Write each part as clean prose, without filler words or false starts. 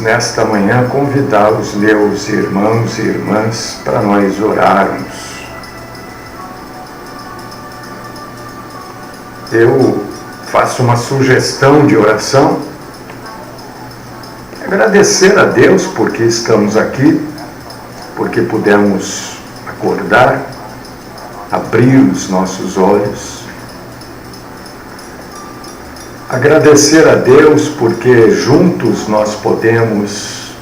Nesta manhã, convidar os meus irmãos e irmãs para nós orarmos. Eu faço uma sugestão de oração, agradecer a Deus porque estamos aqui, porque pudemos acordar, abrir os nossos olhos. Agradecer a Deus porque juntos nós podemos,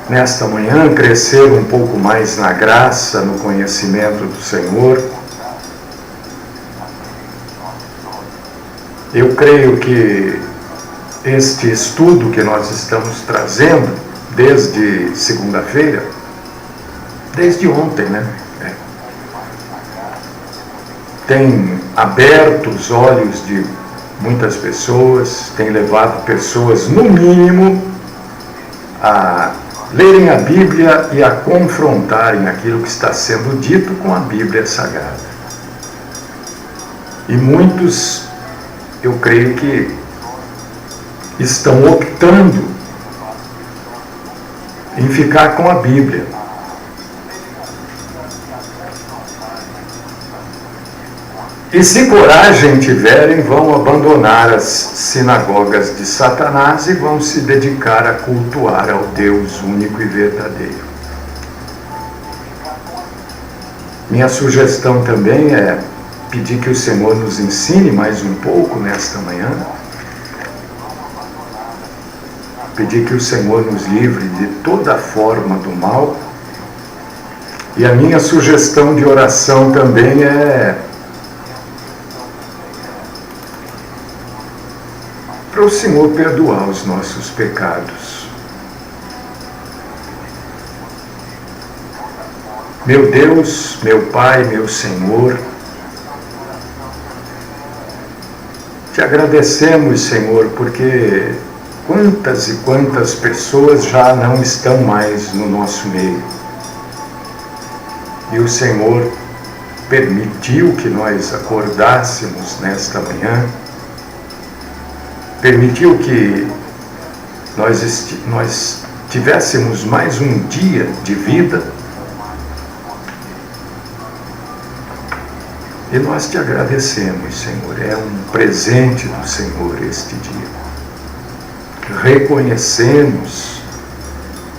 nesta manhã, crescer um pouco mais na graça, no conhecimento do Senhor. Eu creio que este estudo que nós estamos trazendo desde segunda-feira, desde ontem, tem aberto os olhos de muitas pessoas, tem levado pessoas, no mínimo, a lerem a Bíblia e a confrontarem aquilo que está sendo dito com a Bíblia Sagrada. E muitos, eu creio que estão optando em ficar com a Bíblia. E se coragem tiverem, vão abandonar as sinagogas de Satanás e vão se dedicar a cultuar ao Deus único e verdadeiro. Minha sugestão também é pedir que o Senhor nos ensine mais um pouco nesta manhã. Pedir que o Senhor nos livre de toda forma do mal. E a minha sugestão de oração também é para o Senhor perdoar os nossos pecados. Meu Deus, meu Pai, meu Senhor, te agradecemos, Senhor, porque quantas e quantas pessoas já não estão mais no nosso meio. E o Senhor permitiu que nós acordássemos nesta manhã, permitiu que nós tivéssemos mais um dia de vida, e nós te agradecemos, Senhor. É um presente do Senhor este dia. Reconhecemos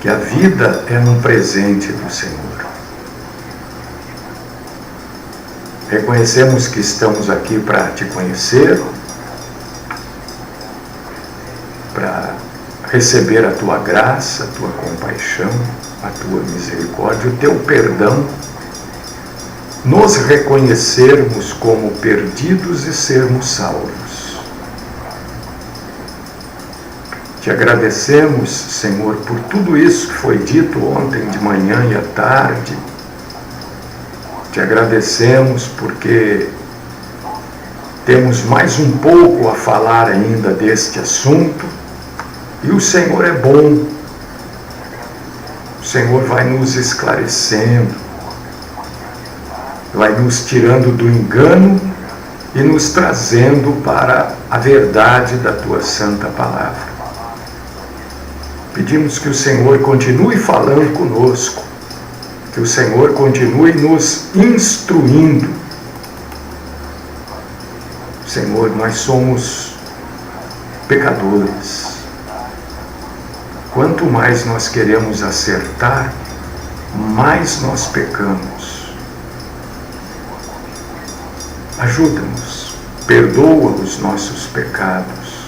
que a vida é um presente do Senhor. Reconhecemos que estamos aqui para te conhecer, para receber a tua graça, a tua compaixão, a tua misericórdia, o teu perdão, nos reconhecermos como perdidos e sermos salvos. Te agradecemos, Senhor, por tudo isso que foi dito ontem de manhã e à tarde. Te agradecemos porque temos mais um pouco a falar ainda deste assunto. E o Senhor é bom, o Senhor vai nos esclarecendo, vai nos tirando do engano e nos trazendo para a verdade da Tua Santa Palavra. Pedimos que o Senhor continue falando conosco, que o Senhor continue nos instruindo. Senhor, nós somos pecadores. Quanto mais nós queremos acertar, mais nós pecamos. Ajuda-nos, perdoa os nossos pecados.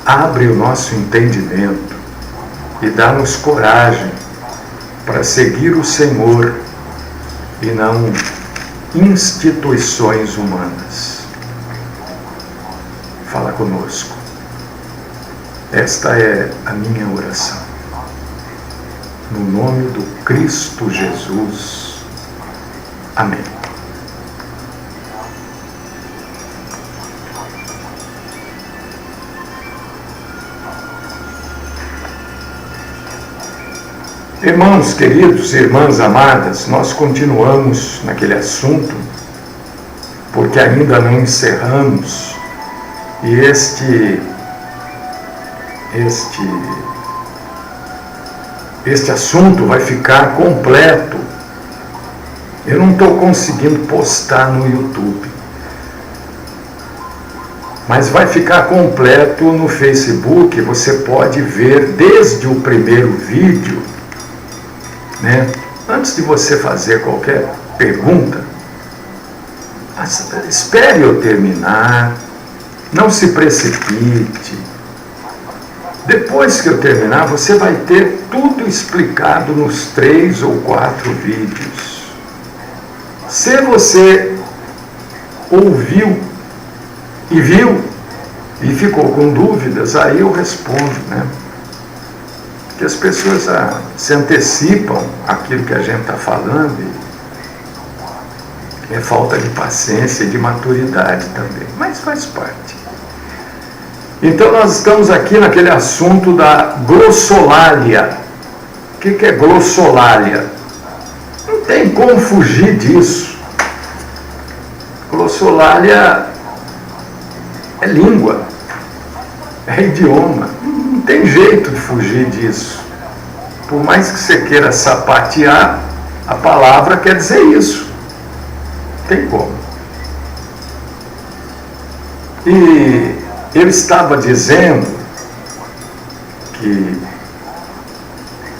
Abre o nosso entendimento e dá-nos coragem para seguir o Senhor e não instituições humanas. Fala conosco. Esta é a minha oração. No nome do Cristo Jesus. Amém. Irmãos queridos, irmãs amadas, nós continuamos naquele assunto, porque ainda não encerramos E este assunto vai ficar completo. Eu não estou conseguindo postar no YouTube, mas vai ficar completo no Facebook. Você pode ver desde o primeiro vídeo, né? Antes de você fazer qualquer pergunta, espere eu terminar, não se precipite. Depois que eu terminar, você vai ter tudo explicado nos 3 ou 4 vídeos. Se você ouviu e viu e ficou com dúvidas, aí eu respondo, né? Porque as pessoas se antecipam àquilo que a gente está falando e é falta de paciência e de maturidade também, mas faz parte. Então nós estamos aqui naquele assunto da glossolalia. O que é glossolalia? Não tem como fugir disso. Glossolalia é língua, é idioma. Não tem jeito de fugir disso. Por mais que você queira sapatear, a palavra quer dizer isso. Não tem como. E eu estava dizendo que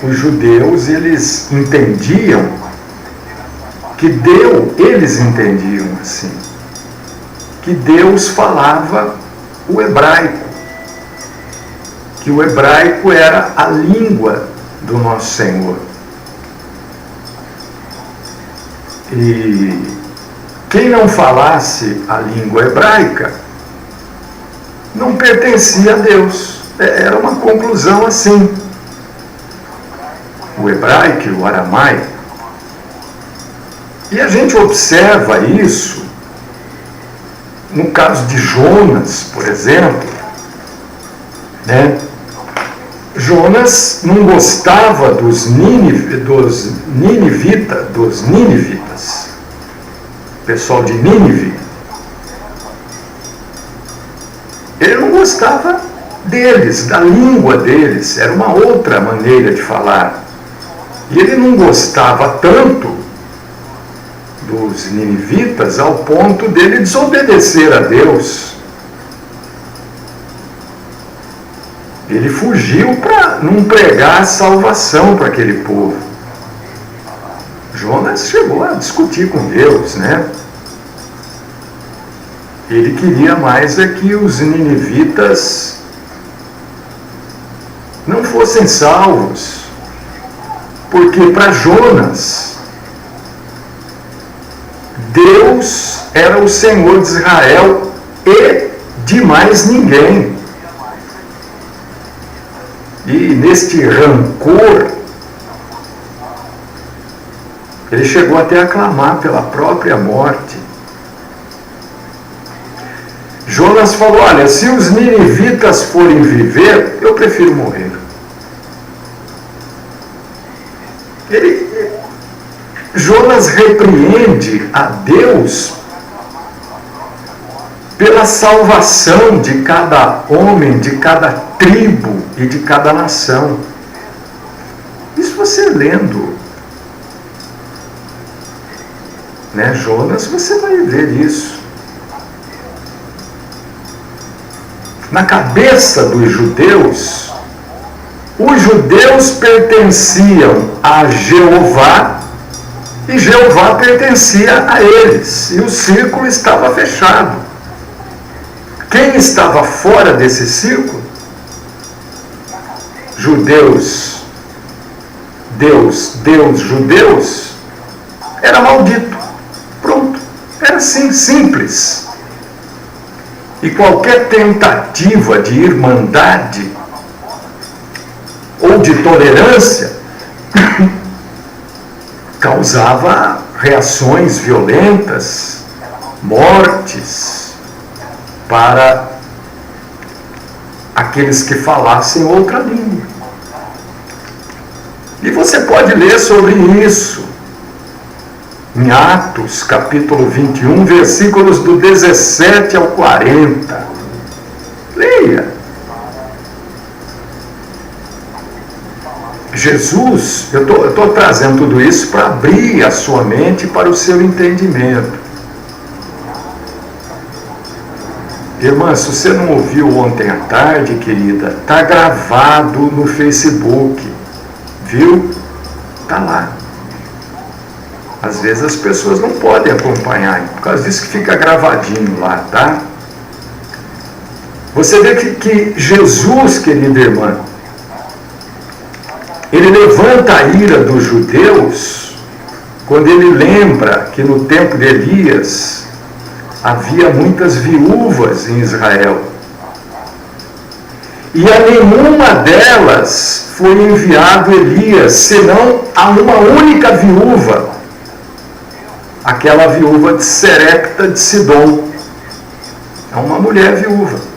os judeus, eles entendiam eles entendiam assim, que Deus falava o hebraico, que o hebraico era a língua do nosso Senhor. E quem não falasse a língua hebraica não pertencia a Deus. Era uma conclusão assim. O hebraico e o aramaico. E a gente observa isso no caso de Jonas, por exemplo, né? Jonas não gostava dos ninivitas, pessoal de Nínive. Ele não gostava deles, da língua deles, era uma outra maneira de falar. E ele não gostava tanto dos ninivitas ao ponto dele desobedecer a Deus. Ele fugiu para não pregar a salvação para aquele povo. Jonas chegou a discutir com Deus, né? Ele queria mais que os ninivitas não fossem salvos, porque para Jonas, Deus era o Senhor de Israel e de mais ninguém. E neste rancor, ele chegou até a clamar pela própria morte. Jonas falou: olha, se os ninivitas forem viver, eu prefiro morrer. Jonas repreende a Deus pela salvação de cada homem, de cada tribo e de cada nação. Isso você lendo, né, Jonas, você vai ver isso. Na cabeça dos judeus, os judeus pertenciam a Jeová e Jeová pertencia a eles, e o círculo estava fechado. Quem estava fora desse círculo? Judeus, Deus, judeus, era maldito. Pronto, era assim, simples. E qualquer tentativa de irmandade ou de tolerância causava reações violentas, mortes para aqueles que falassem outra língua. E você pode ler sobre isso em Atos, capítulo 21, versículos do 17 ao 40. Jesus, eu estou trazendo tudo isso para abrir a sua mente para o seu entendimento. Irmã, se você não ouviu ontem à tarde, querida, está gravado no Facebook, viu? Está lá. Às vezes as pessoas não podem acompanhar, por causa disso que fica gravadinho lá, tá? Você vê que Jesus, querida irmã, ele levanta a ira dos judeus quando ele lembra que no tempo de Elias havia muitas viúvas em Israel. E a nenhuma delas foi enviado Elias, senão a uma única viúva, aquela viúva de Serepta de Sidom. É uma mulher viúva.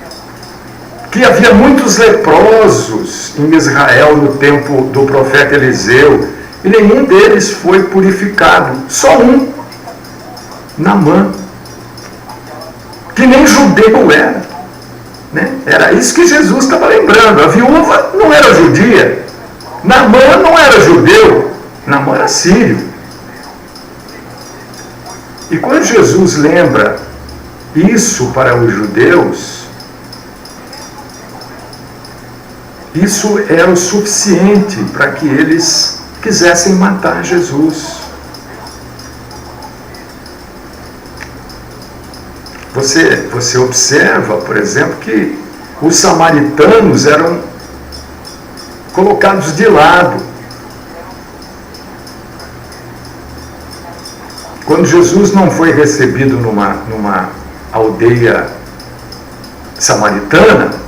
Que havia muitos leprosos em Israel no tempo do profeta Eliseu, e nenhum deles foi purificado. Só um, Naamã, que nem judeu era. Né? Era isso que Jesus estava lembrando. A viúva não era judia. Naamã não era judeu. Naamã era sírio. E quando Jesus lembra isso para os judeus, isso era o suficiente para que eles quisessem matar Jesus. Você observa, por exemplo, que os samaritanos eram colocados de lado. Quando Jesus não foi recebido numa aldeia samaritana,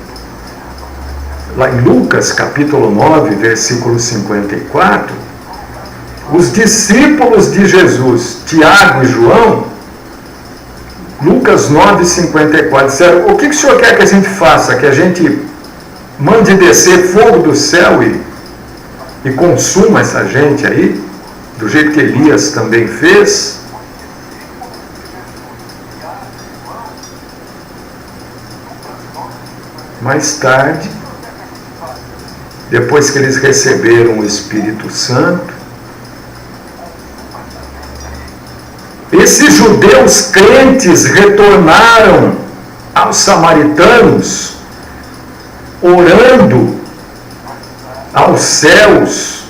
lá em Lucas capítulo 9, versículo 54, os discípulos de Jesus, Tiago e João, Lucas 9, 54, disseram: o que o senhor quer que a gente faça? Que a gente mande descer fogo do céu e consuma essa gente aí, do jeito que Elias também fez? Mais tarde, depois que eles receberam o Espírito Santo, esses judeus crentes retornaram aos samaritanos, orando aos céus,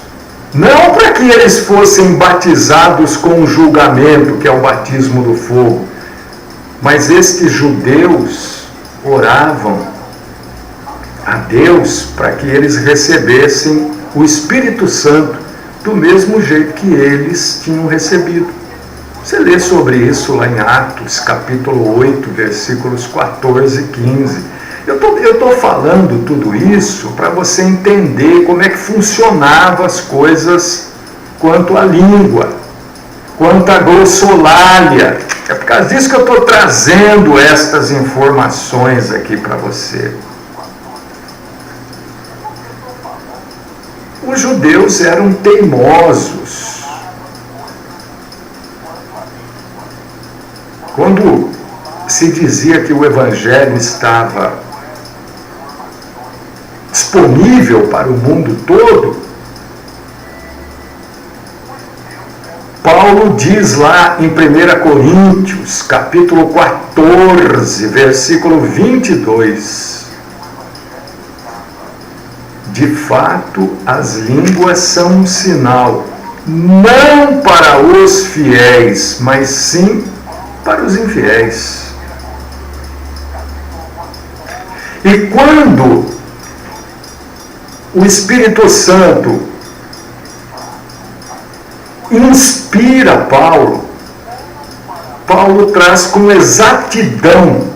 não para que eles fossem batizados com o julgamento, que é o batismo do fogo, mas estes judeus oravam a Deus para que eles recebessem o Espírito Santo do mesmo jeito que eles tinham recebido. Você lê sobre isso lá em Atos, capítulo 8, versículos 14 e 15. Eu estou falando tudo isso para você entender como é que funcionavam as coisas quanto à língua, quanto à glossolalia. É por causa disso que eu estou trazendo estas informações aqui para você. Os judeus eram teimosos. Quando se dizia que o Evangelho estava disponível para o mundo todo, Paulo diz lá em 1 Coríntios, capítulo 14, versículo 22, de fato, as línguas são um sinal, não para os fiéis, mas sim para os infiéis. E quando o Espírito Santo inspira Paulo, Paulo traz com exatidão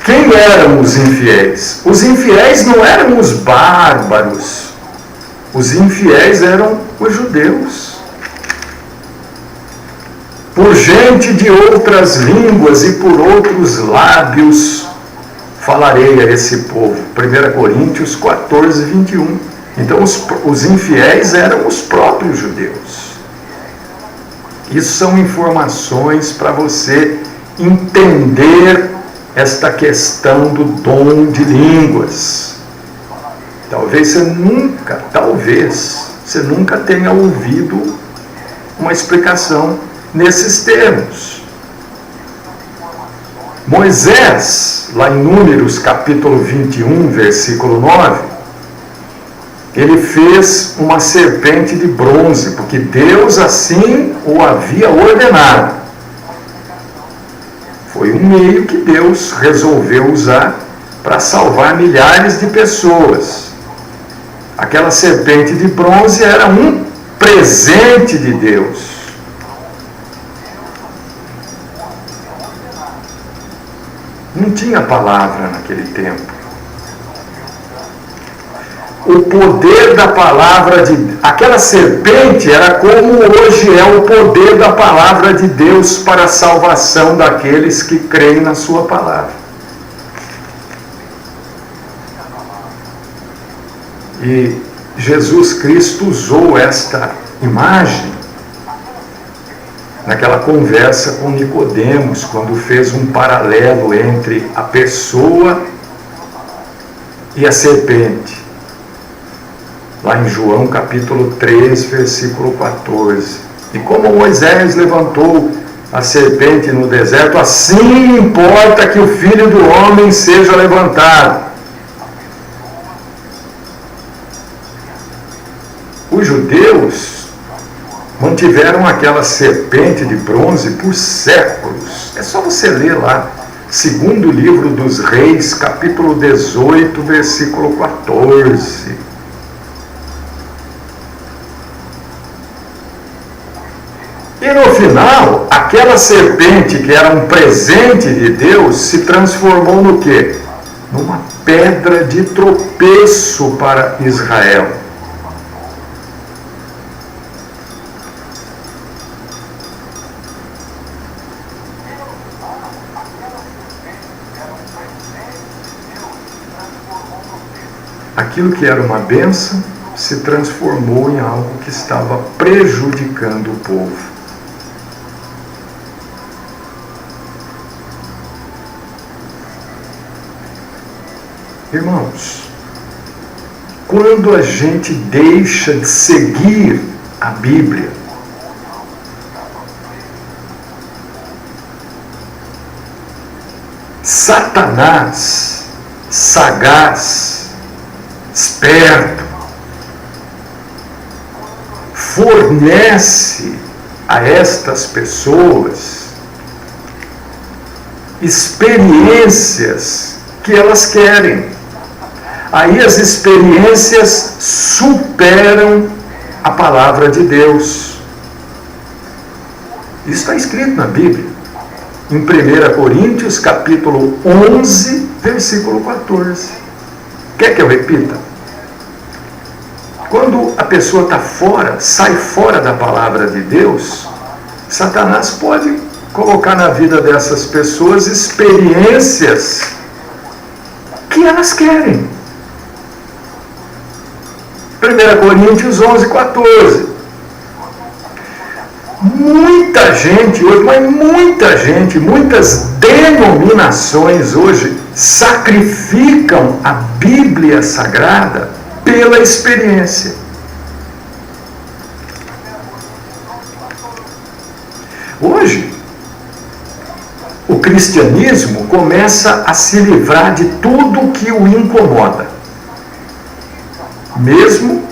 quem eram os infiéis. Os infiéis não eram os bárbaros, os infiéis eram os judeus. Por gente de outras línguas e por outros lábios falarei a esse povo. 1 Coríntios 14, 21. Então os infiéis eram os próprios judeus. Isso são informações para você entender esta questão do dom de línguas. Talvez você nunca, você nunca tenha ouvido uma explicação nesses termos. Moisés, lá em Números capítulo 21, versículo 9, ele fez uma serpente de bronze, porque Deus assim o havia ordenado. Foi um meio que Deus resolveu usar para salvar milhares de pessoas. Aquela serpente de bronze era um presente de Deus. Não tinha palavra naquele tempo. O poder da palavra de... Aquela serpente era como hoje é o poder da palavra de Deus para a salvação daqueles que creem na sua palavra. E Jesus Cristo usou esta imagem naquela conversa com Nicodemos, quando fez um paralelo entre a pessoa e a serpente. Lá em João capítulo 3, versículo 14. E como Moisés levantou a serpente no deserto, assim importa que o Filho do Homem seja levantado. Os judeus mantiveram aquela serpente de bronze por séculos. É só você ler lá, segundo livro dos Reis, capítulo 18, versículo 14. E no final, aquela serpente que era um presente de Deus se transformou no quê? Numa pedra de tropeço para Israel. Aquilo que era uma bênção se transformou em algo que estava prejudicando o povo. Irmãos, quando a gente deixa de seguir a Bíblia, Satanás, sagaz, esperto, fornece a estas pessoas experiências que elas querem. Aí as experiências superam a palavra de Deus. Isso está escrito na Bíblia. Em 1 Coríntios, capítulo 11, versículo 14. Quer que eu repita? Quando a pessoa está fora, sai fora da palavra de Deus, Satanás pode colocar na vida dessas pessoas experiências que elas querem. 1 Coríntios 11, 14. Muita gente hoje, mas muita gente, muitas denominações hoje sacrificam a Bíblia Sagrada pela experiência. Hoje, o cristianismo começa a se livrar de tudo que o incomoda, mesmo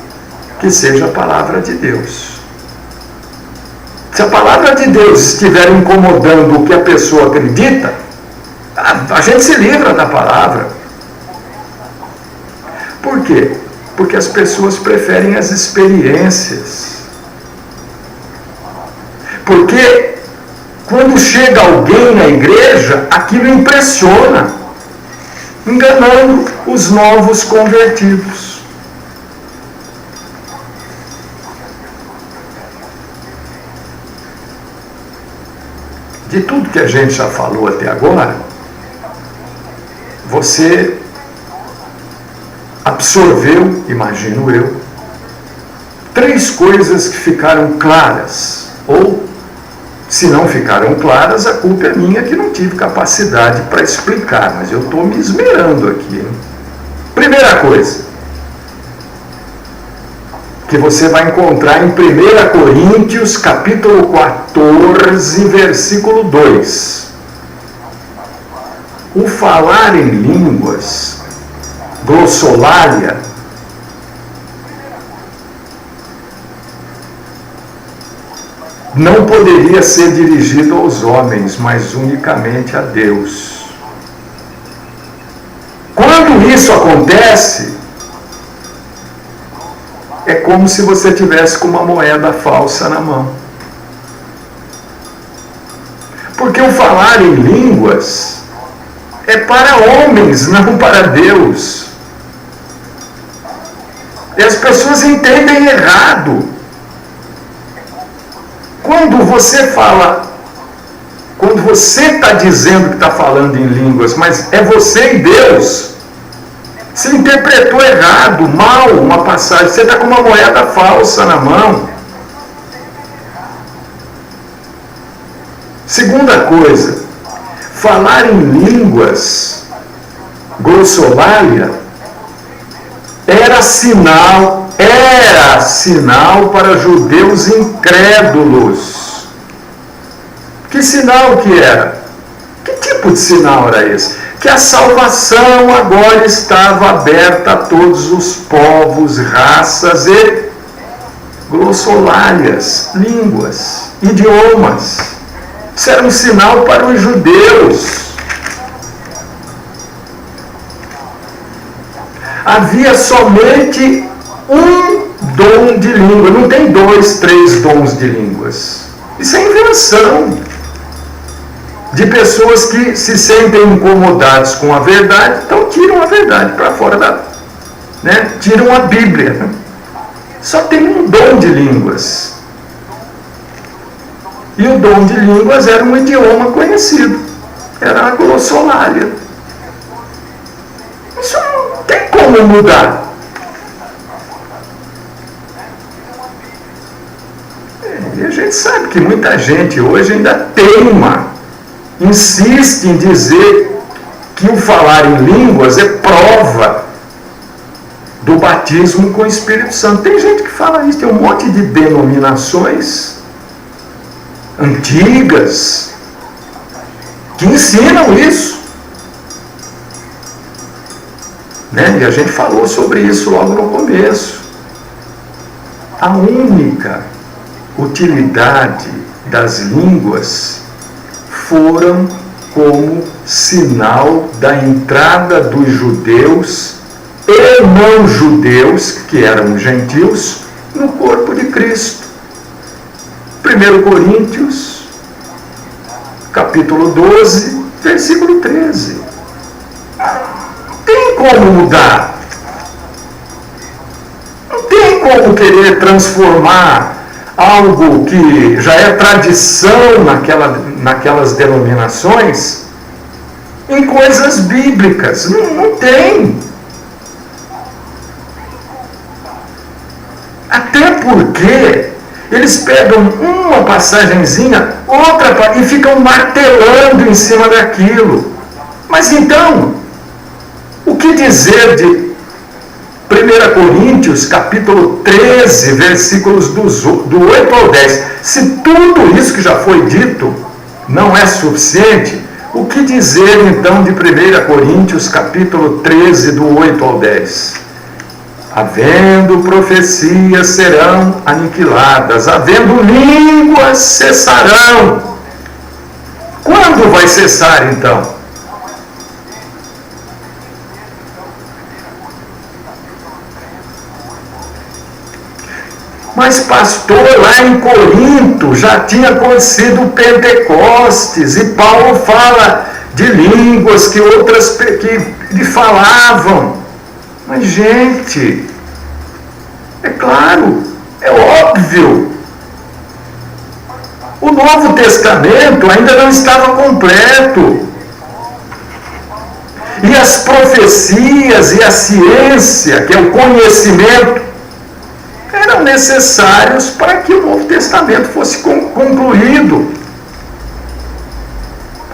que seja a palavra de Deus. Se a palavra de Deus estiver incomodando o que a pessoa acredita, a gente se livra da palavra. Por quê? Porque as pessoas preferem as experiências. Porque quando chega alguém na igreja, aquilo impressiona, enganando os novos convertidos. De tudo que a gente já falou até agora, você absorveu, imagino eu, 3 coisas que ficaram claras. Ou, se não ficaram claras, a culpa é minha que não tive capacidade para explicar, mas eu estou me esmerando aqui. Primeira coisa, que você vai encontrar em 1 Coríntios, capítulo 14, versículo 2. O falar em línguas, glossolalia, não poderia ser dirigido aos homens, mas unicamente a Deus. Quando isso acontece, é como se você tivesse com uma moeda falsa na mão. Porque o falar em línguas é para homens, não para Deus. E as pessoas entendem errado. Quando você está dizendo que está falando em línguas, mas é você e Deus, você interpretou errado, mal, uma passagem. Você está com uma moeda falsa na mão. Segunda coisa, falar em línguas, glossolalia, era sinal para judeus incrédulos. Que sinal que era? Que tipo de sinal era esse? Que a salvação agora estava aberta a todos os povos, raças e glossolalias, línguas, idiomas. Isso era um sinal para os judeus. Havia somente um dom de língua, não tem 2, 3 dons de línguas. Isso é invenção de pessoas que se sentem incomodados com a verdade, então tiram a verdade para fora tiram a Bíblia. Só tem um dom de línguas. E o dom de línguas era um idioma conhecido, era a glossolalia. Isso não tem como mudar. E a gente sabe que muita gente hoje ainda insiste em dizer que o falar em línguas é prova do batismo com o Espírito Santo. Tem gente que fala isso, tem um monte de denominações antigas que ensinam isso. E a gente falou sobre isso logo no começo. A única utilidade das línguas foram como sinal da entrada dos judeus e não judeus, que eram gentios, no corpo de Cristo. 1 Coríntios, capítulo 12, versículo 13. Não tem como mudar. Não tem como querer transformar algo que já é tradição naquelas denominações em coisas bíblicas. Não tem. Até porque eles pegam uma passagenzinha, outra, e ficam martelando em cima daquilo. Mas então, o que dizer de 1 Coríntios, capítulo 13, versículos do 8 ao 10. Se tudo isso que já foi dito não é suficiente, o que dizer então de 1 Coríntios, capítulo 13, do 8 ao 10? Havendo profecias serão aniquiladas, havendo línguas cessarão. Quando vai cessar então? Mas pastor, lá em Corinto já tinha acontecido o Pentecostes, e Paulo fala de línguas que outras que falavam. Mas gente, é claro, é óbvio, o Novo Testamento ainda não estava completo. E as profecias e a ciência, que é o conhecimento, eram necessários para que o Novo Testamento fosse concluído.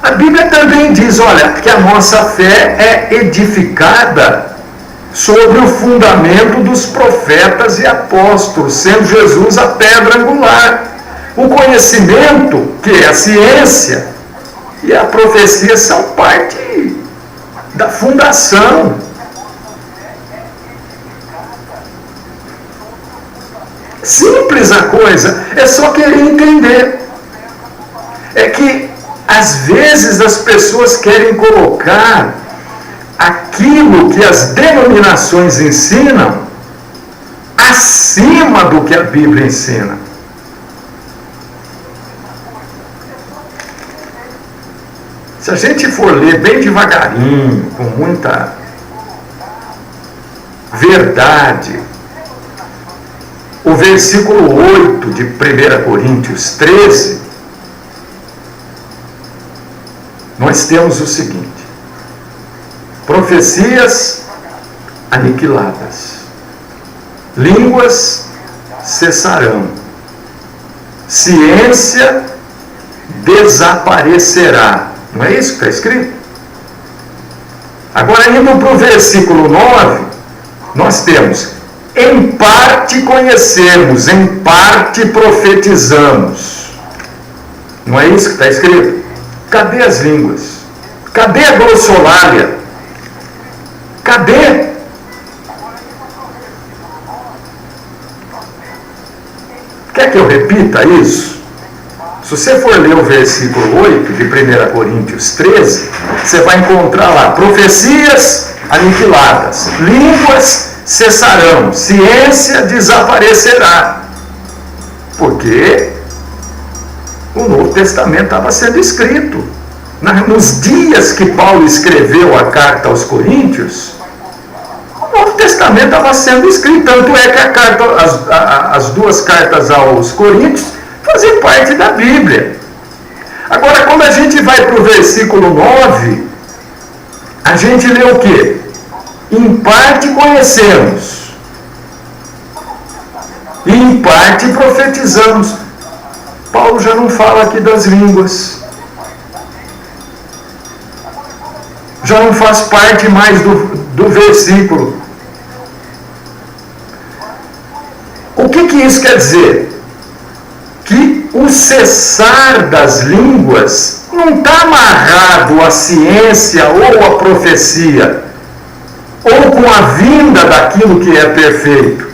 A Bíblia também diz, olha, que a nossa fé é edificada sobre o fundamento dos profetas e apóstolos, sendo Jesus a pedra angular. O conhecimento, que é a ciência, e a profecia são parte da fundação. Simples a coisa, é só querer entender. É que às vezes as pessoas querem colocar aquilo que as denominações ensinam acima do que a Bíblia ensina. Se a gente for ler bem devagarinho, com muita verdade, o versículo 8 de 1 Coríntios 13, nós temos o seguinte: profecias aniquiladas, línguas cessarão, ciência desaparecerá. Não é isso que está escrito? Agora, indo para o versículo 9, nós temos: em parte conhecemos, em parte profetizamos. Não é isso que está escrito? Cadê as línguas? Cadê a glossolalia? Cadê? Quer que eu repita isso? Se você for ler o versículo 8 de 1 Coríntios 13, você vai encontrar lá: profecias aniquiladas, línguas cessarão, ciência desaparecerá. Porque o Novo Testamento estava sendo escrito. Nos dias que Paulo escreveu a carta aos Coríntios, o Novo Testamento estava sendo escrito. Tanto é que as duas cartas aos Coríntios fazem parte da Bíblia. Agora, quando a gente vai para o versículo 9, a gente lê o quê? Em parte conhecemos, e em parte profetizamos. Paulo já não fala aqui das línguas, já não faz parte mais do versículo. O que isso quer dizer? Que o cessar das línguas não está amarrado à ciência ou à profecia, ou com a vinda daquilo que é perfeito.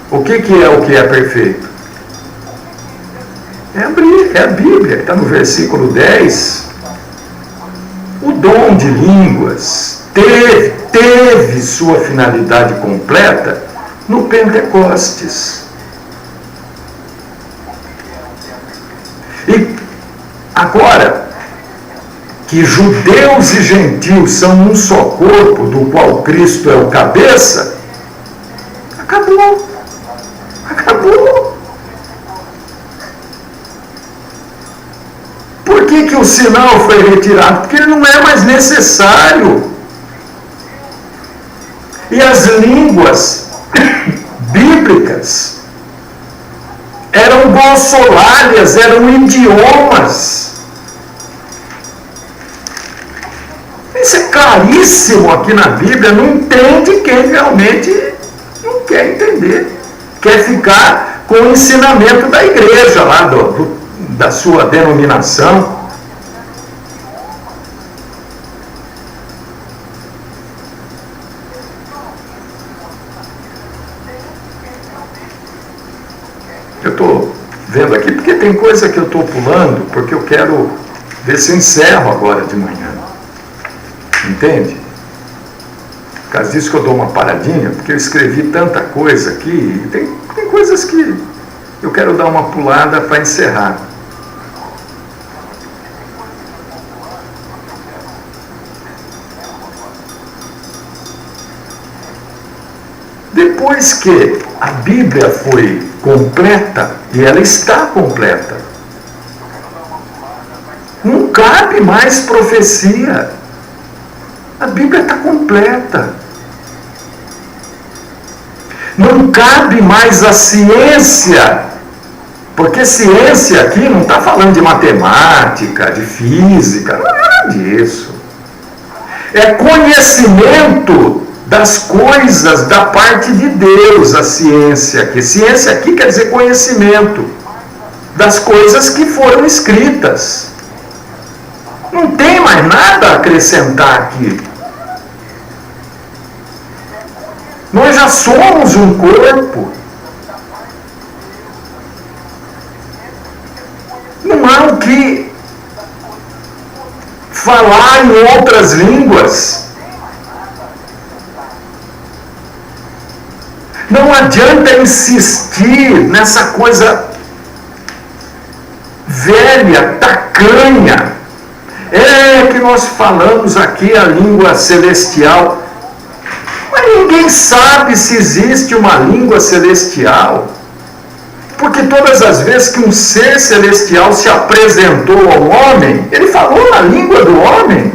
O que é o que é perfeito? É a Bíblia, que está no versículo 10. O dom de línguas teve sua finalidade completa no Pentecostes. E agora que judeus e gentios são um só corpo, do qual Cristo é o cabeça, acabou. Por que o sinal foi retirado? Porque ele não é mais necessário. E as línguas bíblicas eram glossolálias, eram idiomas. Isso é claríssimo aqui na Bíblia. Não entende quem realmente não quer entender. Quer ficar com o ensinamento da igreja lá, da sua denominação. Eu estou vendo aqui porque tem coisa que eu estou pulando, porque eu quero ver se eu encerro agora de manhã. Entende? Por causa disso que eu dou uma paradinha, porque eu escrevi tanta coisa aqui, e tem coisas que eu quero dar uma pulada para encerrar. Depois que a Bíblia foi completa, e ela está completa, não cabe mais profecia. A Bíblia está completa. Não cabe mais a ciência, porque ciência aqui não está falando de matemática, de física, não é nada disso. É conhecimento das coisas da parte de Deus, a ciência, que ciência aqui quer dizer conhecimento, das coisas que foram escritas. Não tem mais nada a acrescentar aqui. Nós já somos um corpo. Não há o que falar em outras línguas. Não adianta insistir nessa coisa velha, tacanha. É que nós falamos aqui a língua celestial. Mas ninguém sabe se existe uma língua celestial. Porque todas as vezes que um ser celestial se apresentou ao homem, ele falou na língua do homem.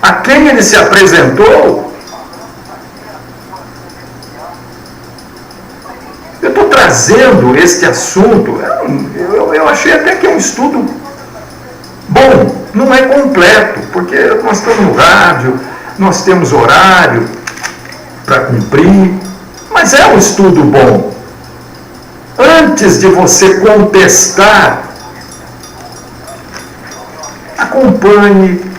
A quem ele se apresentou? Eu estou trazendo este assunto, eu achei até que é um estudo bom, não é completo, porque nós estamos no rádio, nós temos horário para cumprir, mas é um estudo bom. Antes de você contestar, acompanhe.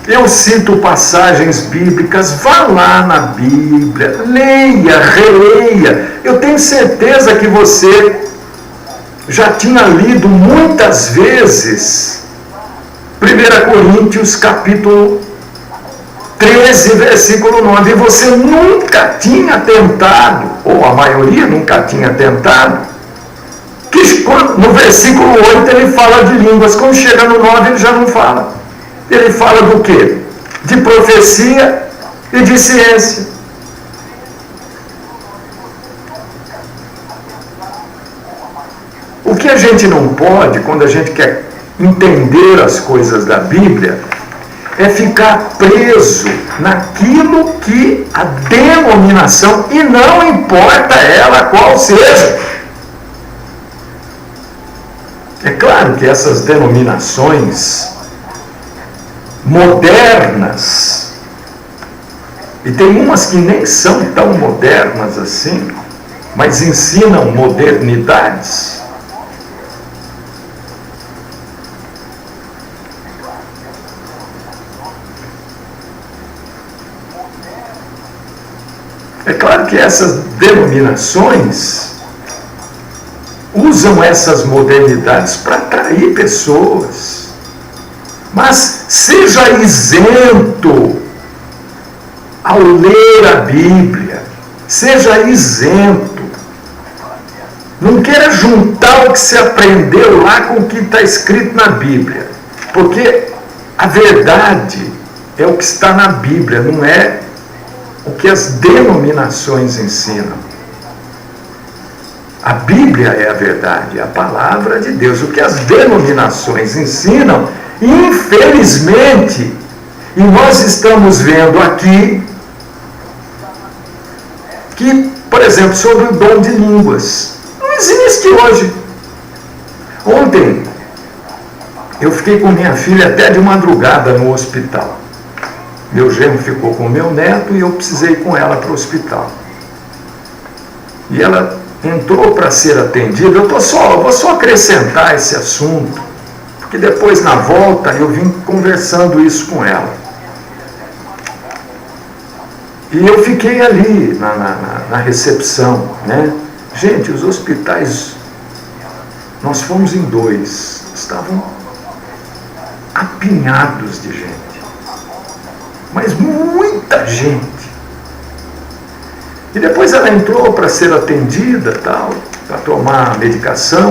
Eu cito passagens bíblicas, vá lá na Bíblia, leia, releia. Eu tenho certeza que você já tinha lido muitas vezes 1 Coríntios capítulo 13, versículo 9, e você nunca tinha tentado, ou a maioria nunca tinha tentado, que no versículo 8 ele fala de línguas, quando chega no 9 ele já não fala. Ele fala do quê? De profecia e de ciência. O que a gente não pode, quando a gente quer entender as coisas da Bíblia, é ficar preso naquilo que a denominação, e não importa ela qual seja. É claro que essas denominações modernas, e tem umas que nem são tão modernas assim, mas ensinam modernidades. É claro que essas denominações usam essas modernidades para atrair pessoas. Mas seja isento ao ler a Bíblia. Seja isento. Não queira juntar o que se aprendeu lá com o que está escrito na Bíblia. Porque a verdade é o que está na Bíblia, não é o que as denominações ensinam. A Bíblia é a verdade, é a palavra de Deus. O que as denominações ensinam, infelizmente, e nós estamos vendo aqui, que, por exemplo, sobre o dom de línguas, não existe hoje. Ontem, eu fiquei com minha filha até de madrugada no hospital. Meu genro ficou com o meu neto e eu precisei ir com ela para o hospital. E ela entrou para ser atendida. Eu vou só acrescentar esse assunto, porque depois, na volta, eu vim conversando isso com ela. E eu fiquei ali na recepção, né? Gente, os hospitais, nós fomos em 2, estavam apinhados de gente. Mas muita gente. E depois ela entrou para ser atendida, tal, para tomar a medicação.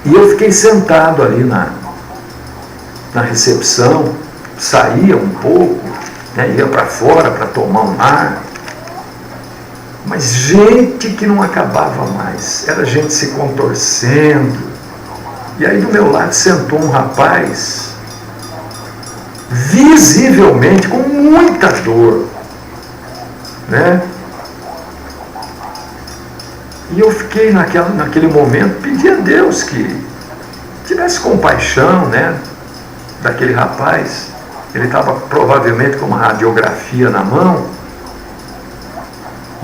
E eu fiquei sentado ali na recepção, saía um pouco, né, ia para fora para tomar um ar. Mas gente que não acabava mais. Era gente se contorcendo. E aí do meu lado sentou um rapaz, visivelmente com muita dor, né? E eu fiquei naquele momento, pedi a Deus que tivesse compaixão, né, daquele rapaz. Ele estava provavelmente com uma radiografia na mão,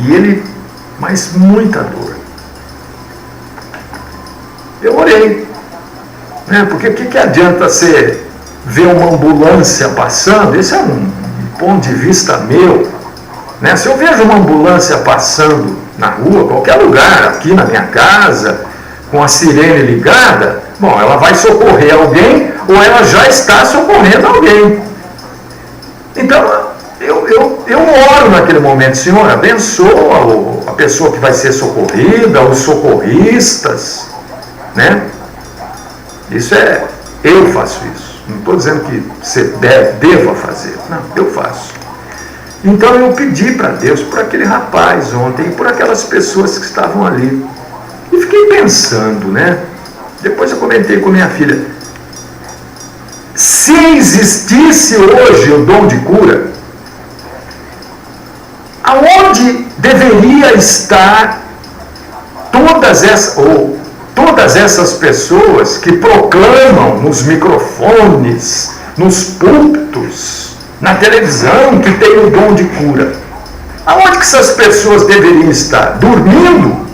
E ele, mas muita dor. Eu orei, né? Porque o que adianta você ver uma ambulância passando? Esse é um ponto de vista meu, né? Se eu vejo uma ambulância passando na rua, qualquer lugar, aqui na minha casa, com a sirene ligada, bom, ela vai socorrer alguém ou ela já está socorrendo alguém. Então, eu oro naquele momento, Senhor, abençoa a pessoa que vai ser socorrida, os socorristas, né? Isso eu faço isso. Não estou dizendo que você deva fazer, não, eu faço. Então eu pedi para Deus por aquele rapaz ontem e por aquelas pessoas que estavam ali. E fiquei pensando, né? Depois eu comentei com minha filha. Se existisse hoje o dom de cura, aonde deveria estar todas essas pessoas que proclamam nos microfones, nos púlpitos, na televisão, que tem o dom de cura? Aonde que essas pessoas deveriam estar? Dormindo?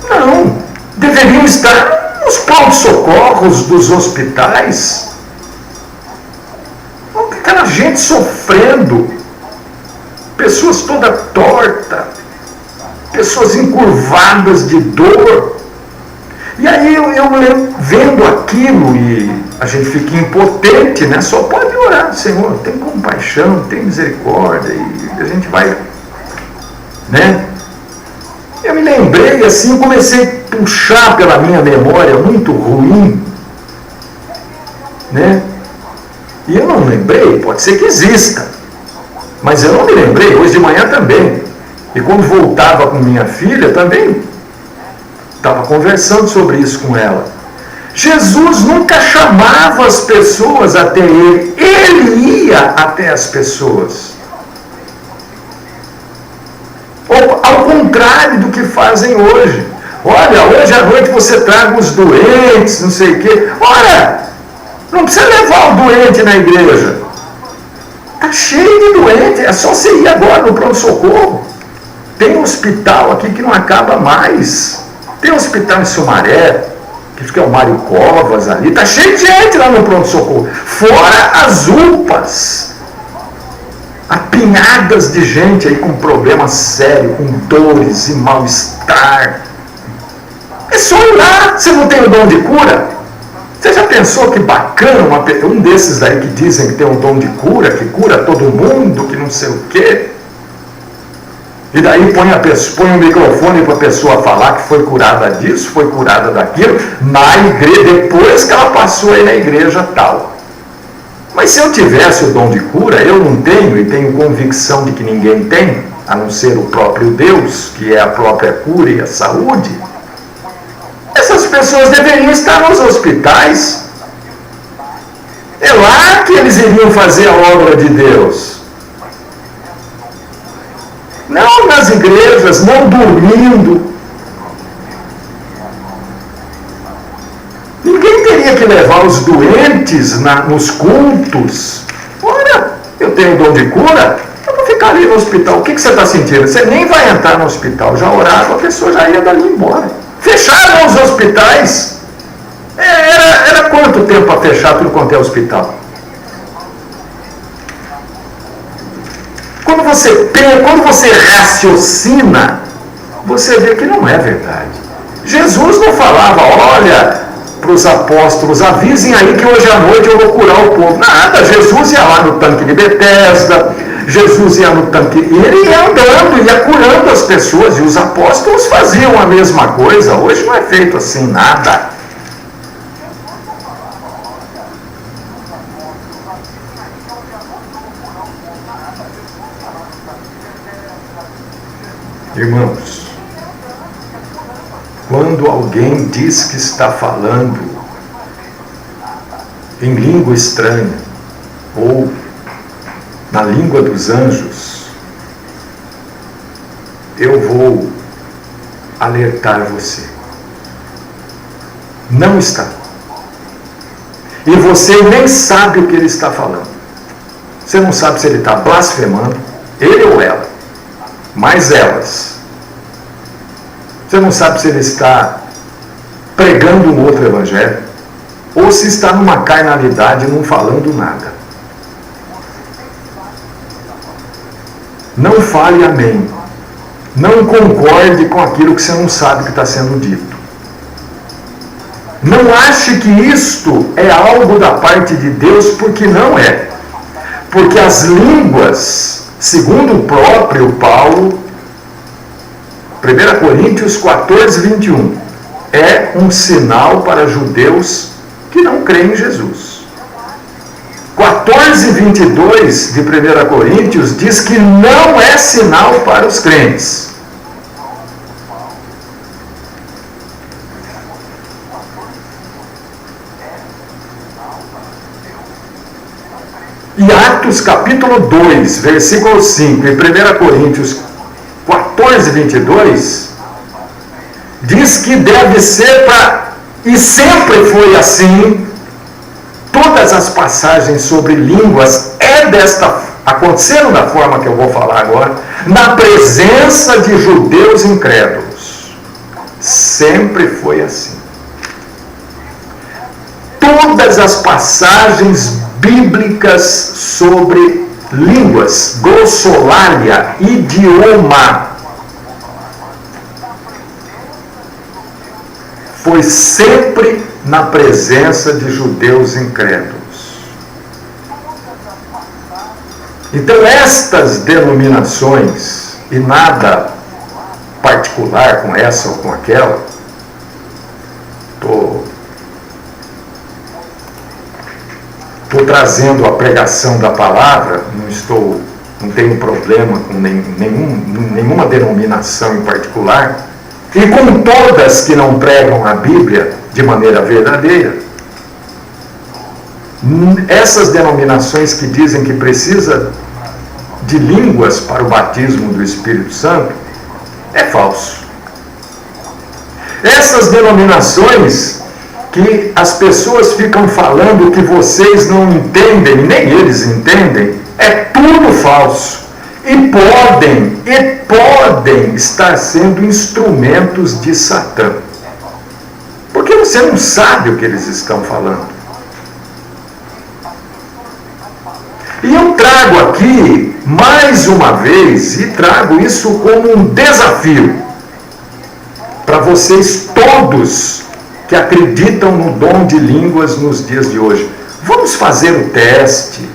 Não. Deveriam estar nos pronto-socorros dos hospitais. Aquela gente sofrendo, pessoas toda torta, pessoas encurvadas de dor. E aí eu vendo aquilo e a gente fica impotente, né? Só pode orar, Senhor, tem compaixão, tem misericórdia, e a gente vai, né? Eu me lembrei assim, eu comecei a puxar pela minha memória muito ruim, né? E eu não lembrei, pode ser que exista, mas eu não me lembrei, hoje de manhã também. E quando voltava com minha filha também, estava conversando sobre isso com ela. Jesus nunca chamava as pessoas até ele, ele ia até as pessoas. Ou, ao contrário do que fazem hoje. Olha, hoje à noite você traga os doentes, não sei o quê. Ora, não precisa levar o doente na igreja. Está cheio de doente, é só você ir agora no pronto-socorro. Tem um hospital aqui que não acaba mais. Tem um hospital em Sumaré, que fica o Mário Covas ali, está cheio de gente lá no pronto-socorro. Fora as UPAs, apinhadas de gente aí com problemas sérios, com dores e mal-estar. É só ir lá, você não tem o dom de cura? Você já pensou que bacana um desses daí que dizem que tem um dom de cura, que cura todo mundo, que não sei o quê? E daí põe um microfone para a pessoa falar que foi curada disso, foi curada daquilo, na igreja, depois que ela passou aí na igreja tal. Mas se eu tivesse o dom de cura, eu não tenho, e tenho convicção de que ninguém tem, a não ser o próprio Deus, que é a própria cura e a saúde, essas pessoas deveriam estar nos hospitais. É lá que eles iriam fazer a obra de Deus. Não nas igrejas, não dormindo. Ninguém teria que levar os doentes nos cultos. Olha, eu tenho dom de cura, eu vou ficar ali no hospital. O que você está sentindo? Você nem vai entrar no hospital. Já orava, a pessoa já ia dali embora. Fecharam os hospitais. Era quanto tempo para fechar tudo quanto é hospital? Quando você raciocina, você vê que não é verdade. Jesus não falava, olha, para os apóstolos, avisem aí que hoje à noite eu vou curar o povo. Nada, Jesus ia lá no tanque de Betesda, Jesus ia no tanque, ele ia andando, ia curando as pessoas, e os apóstolos faziam a mesma coisa. Hoje não é feito assim nada. Irmãos, quando alguém diz que está falando em língua estranha ou na língua dos anjos, eu vou alertar você. Não está. E você nem sabe o que ele está falando. Você não sabe se ele está blasfemando, ele ou ela, mais elas. Você não sabe se ele está pregando um outro evangelho, ou se está numa carnalidade, não falando nada. Não fale amém. Não concorde com aquilo que você não sabe que está sendo dito. Não ache que isto é algo da parte de Deus, porque não é. Porque as línguas, segundo o próprio Paulo, 1 Coríntios 14, 21, é um sinal para judeus que não creem em Jesus. 14, 22 de 1 Coríntios diz que não é sinal para os crentes. E Atos capítulo 2, versículo 5, e 1 Coríntios 14, 22, diz que deve ser para, e sempre foi assim, todas as passagens sobre línguas aconteceram da forma que eu vou falar agora, na presença de judeus incrédulos. Sempre foi assim. Todas as passagens bíblicas sobre línguas, glossolalia, idioma, foi sempre na presença de judeus incrédulos. Então estas denominações, e nada particular com essa ou com aquela, estou trazendo a pregação da palavra, não tenho problema com nenhuma denominação em particular, e com todas que não pregam a Bíblia de maneira verdadeira. Essas denominações que dizem que precisa de línguas para o batismo do Espírito Santo, é falso. Essas denominações que as pessoas ficam falando que vocês não entendem, nem eles entendem, é tudo falso. E podem estar sendo instrumentos de Satã. Porque você não sabe o que eles estão falando. E eu trago aqui, mais uma vez, e trago isso como um desafio para vocês todos que acreditam no dom de línguas nos dias de hoje. Vamos fazer o teste.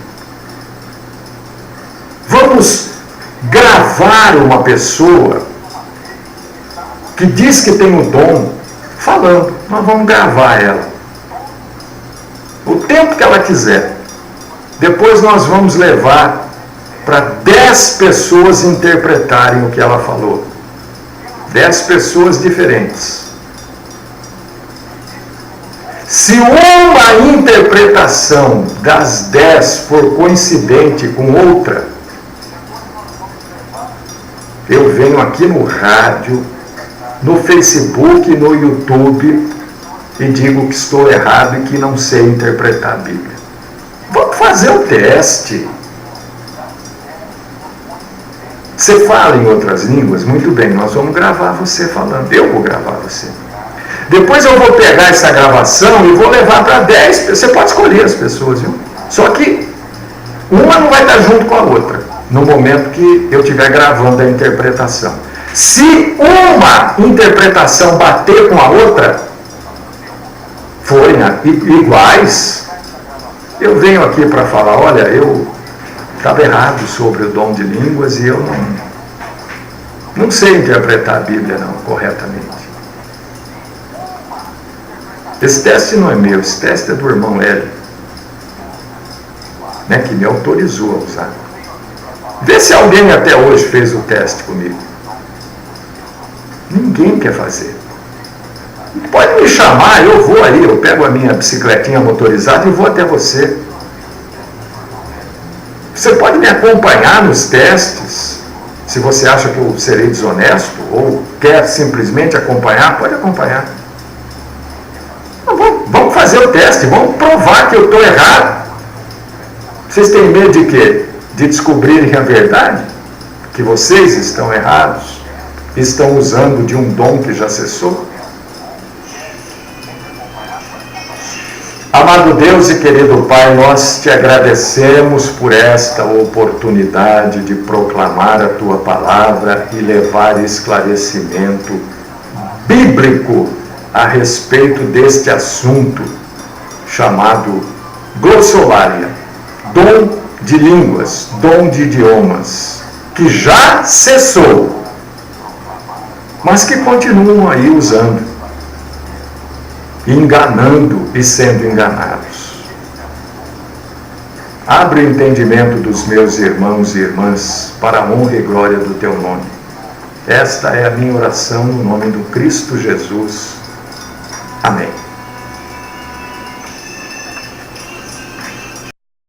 Vamos gravar uma pessoa que diz que tem o dom falando. Nós vamos gravar ela o tempo que ela quiser. Depois nós vamos levar para 10 pessoas interpretarem o que ela falou. 10 pessoas diferentes. Se uma interpretação das 10 for coincidente com outra, eu venho aqui no rádio, no Facebook e no YouTube e digo que estou errado e que não sei interpretar a Bíblia. Vamos fazer o teste. Você fala em outras línguas? Muito bem, nós vamos gravar você falando. Eu vou gravar você. Depois eu vou pegar essa gravação e vou levar para 10. Você pode escolher as pessoas, viu? Só que uma não vai estar junto com a outra no momento que eu estiver gravando a interpretação. Se uma interpretação bater com a outra, forem iguais, eu venho aqui para falar, olha, eu estava errado sobre o dom de línguas e eu não sei interpretar a Bíblia não corretamente. Esse teste não é meu, esse teste é do irmão Hélio, né, que me autorizou a usar. Vê se alguém até hoje fez o teste comigo. Ninguém quer fazer. Pode me chamar, eu vou aí, eu pego a minha bicicletinha motorizada e vou até você. Você pode me acompanhar nos testes, se você acha que eu serei desonesto ou quer simplesmente acompanhar, pode acompanhar. Vamos fazer o teste, vamos provar que eu estou errado. Vocês têm medo de quê? De descobrirem a verdade? Que vocês estão errados? Estão usando de um dom que já cessou? Amado Deus e querido Pai, nós te agradecemos por esta oportunidade de proclamar a Tua palavra e levar esclarecimento bíblico a respeito deste assunto chamado glossolalia, dom de línguas, dom de idiomas, que já cessou, mas que continuam aí usando, enganando e sendo enganados. Abre o entendimento dos meus irmãos e irmãs para a honra e glória do Teu nome. Esta é a minha oração no nome do Cristo Jesus. Amém.